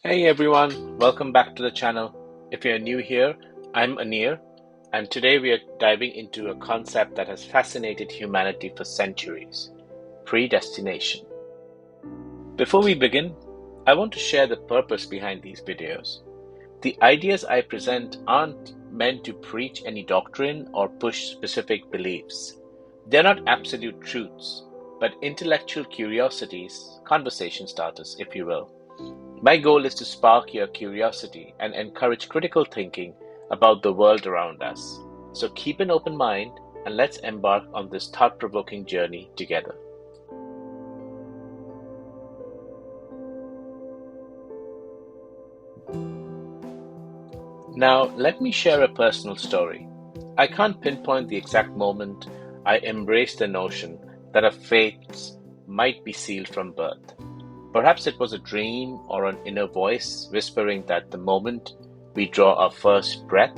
Hey everyone, welcome back to the channel. If you're new here, I'm Anir, and today we are diving into a concept that has fascinated humanity for centuries: predestination. Before we begin, I want to share the purpose behind these videos. The ideas I present aren't meant to preach any doctrine or push specific beliefs. They're not absolute truths, but intellectual curiosities, conversation starters, if you will. My goal is to spark your curiosity and encourage critical thinking about the world around us. So keep an open mind and let's embark on this thought-provoking journey together. Now, let me share a personal story. I can't pinpoint the exact moment I embraced the notion that our fates might be sealed from birth. Perhaps it was a dream or an inner voice whispering that the moment we draw our first breath,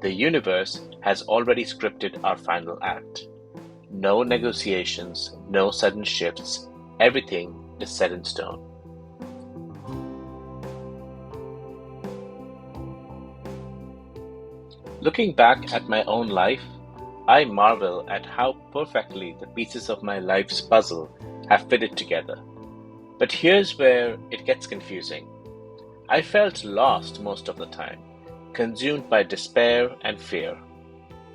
the universe has already scripted our final act. No negotiations, no sudden shifts, everything is set in stone. Looking back at my own life, I marvel at how perfectly the pieces of my life's puzzle have fitted together. But here's where it gets confusing. I felt lost most of the time, consumed by despair and fear.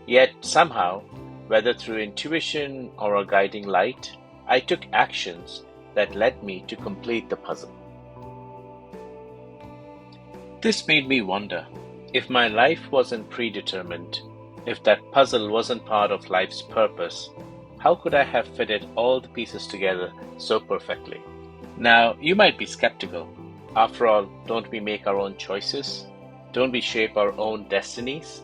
Yet somehow, whether through intuition or a guiding light, I took actions that led me to complete the puzzle. This made me wonder, if my life wasn't predetermined, if that puzzle wasn't part of life's purpose, how could I have fitted all the pieces together so perfectly? Now, you might be skeptical. After all, don't we make our own choices? Don't we shape our own destinies?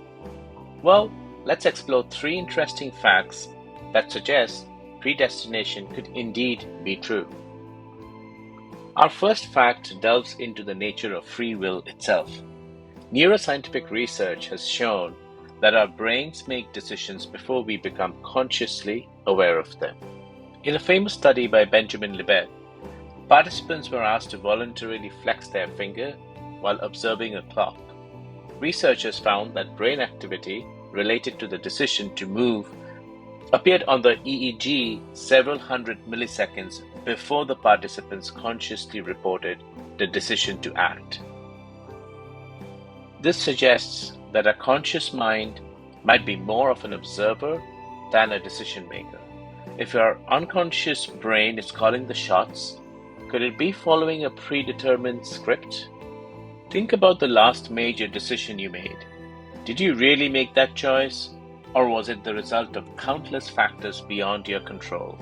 Well, let's explore three interesting facts that suggest predestination could indeed be true. Our first fact delves into the nature of free will itself. Neuroscientific research has shown that our brains make decisions before we become consciously aware of them. In a famous study by Benjamin Libet, participants were asked to voluntarily flex their finger while observing a clock. Researchers found that brain activity related to the decision to move appeared on the EEG several hundred milliseconds before the participants consciously reported the decision to act. This suggests that a conscious mind might be more of an observer than a decision maker. If our unconscious brain is calling the shots, could it be following a predetermined script? Think about the last major decision you made. Did you really make that choice, or was it the result of countless factors beyond your control?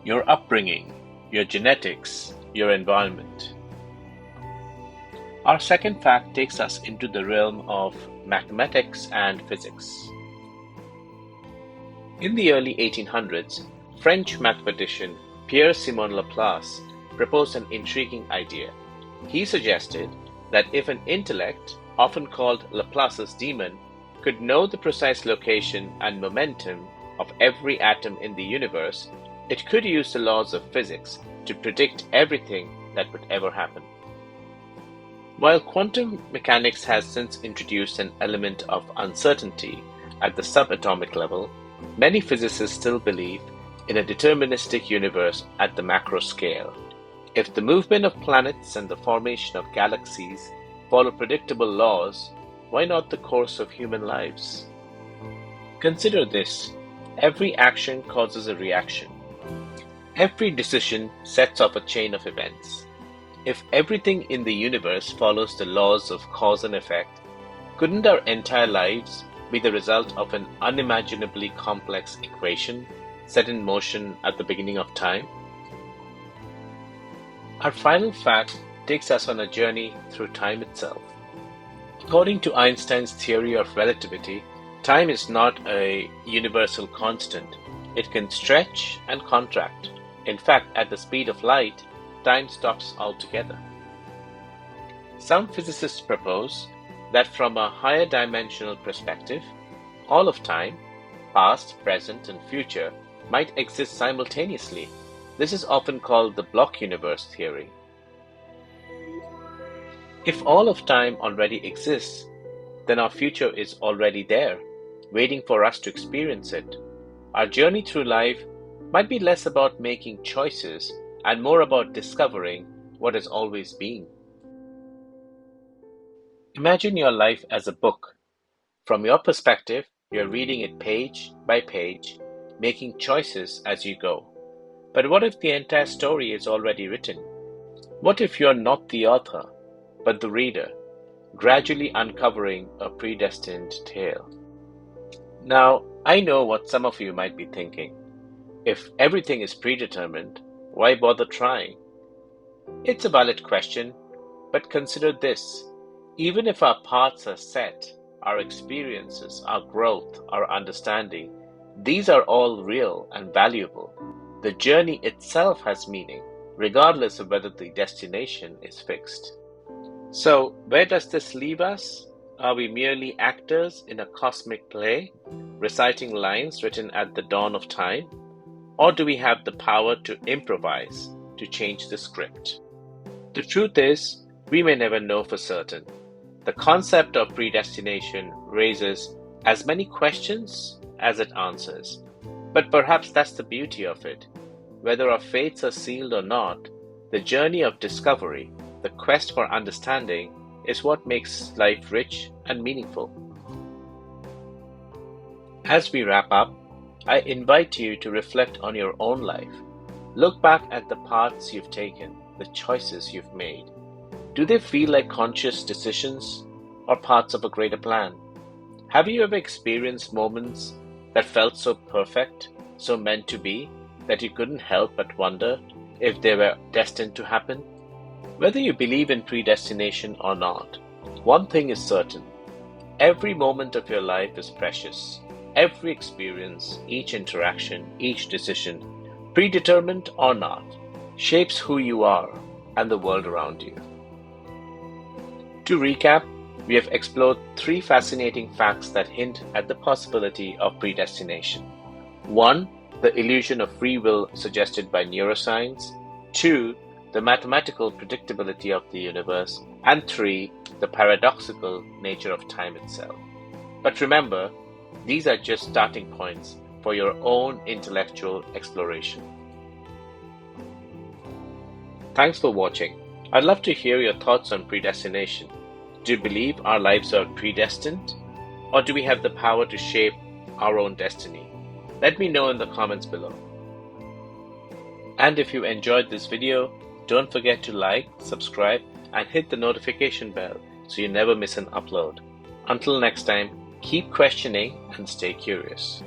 Your upbringing, your genetics, your environment. Our second fact takes us into the realm of mathematics and physics. In the early 1800s, French mathematician Pierre-Simon Laplace proposed an intriguing idea. He suggested that if an intellect, often called Laplace's demon, could know the precise location and momentum of every atom in the universe, it could use the laws of physics to predict everything that would ever happen. While quantum mechanics has since introduced an element of uncertainty at the subatomic level, many physicists still believe in a deterministic universe at the macro scale. If the movement of planets and the formation of galaxies follow predictable laws, why not the course of human lives? Consider this: every action causes a reaction. Every decision sets off a chain of events. If everything in the universe follows the laws of cause and effect, couldn't our entire lives be the result of an unimaginably complex equation set in motion at the beginning of time? Our final fact takes us on a journey through time itself. According to Einstein's theory of relativity, time is not a universal constant. It can stretch and contract. In fact, at the speed of light, time stops altogether. Some physicists propose that from a higher dimensional perspective, all of time, past, present, and future, might exist simultaneously. This is often called the block universe theory. If all of time already exists, then our future is already there, waiting for us to experience it. Our journey through life might be less about making choices and more about discovering what has always been. Imagine your life as a book. From your perspective, you're reading it page by page, making choices as you go. But what if the entire story is already written? What if you're not the author, but the reader, gradually uncovering a predestined tale? Now, I know what some of you might be thinking. If everything is predetermined, why bother trying? It's a valid question, but consider this. Even if our paths are set, our experiences, our growth, our understanding, these are all real and valuable. The journey itself has meaning, regardless of whether the destination is fixed. So, where does this leave us? Are we merely actors in a cosmic play, reciting lines written at the dawn of time? Or do we have the power to improvise, to change the script? The truth is, we may never know for certain. The concept of predestination raises as many questions as it answers. But perhaps that's the beauty of it. Whether our fates are sealed or not, the journey of discovery, the quest for understanding, is what makes life rich and meaningful. As we wrap up, I invite you to reflect on your own life. Look back at the paths you've taken, the choices you've made. Do they feel like conscious decisions or parts of a greater plan? Have you ever experienced moments that felt so perfect, so meant to be, that you couldn't help but wonder if they were destined to happen? Whether you believe in predestination or not, one thing is certain. Every moment of your life is precious. Every experience, each interaction, each decision, predetermined or not, shapes who you are and the world around you. To recap, we have explored three fascinating facts that hint at the possibility of predestination. 1. The illusion of free will suggested by neuroscience. 2. The mathematical predictability of the universe. And 3. The paradoxical nature of time itself. But remember, these are just starting points for your own intellectual exploration. Thanks for watching. I'd love to hear your thoughts on predestination. Do you believe our lives are predestined? Or do we have the power to shape our own destiny? Let me know in the comments below. And if you enjoyed this video, don't forget to like, subscribe, and hit the notification bell so you never miss an upload. Until next time, keep questioning and stay curious.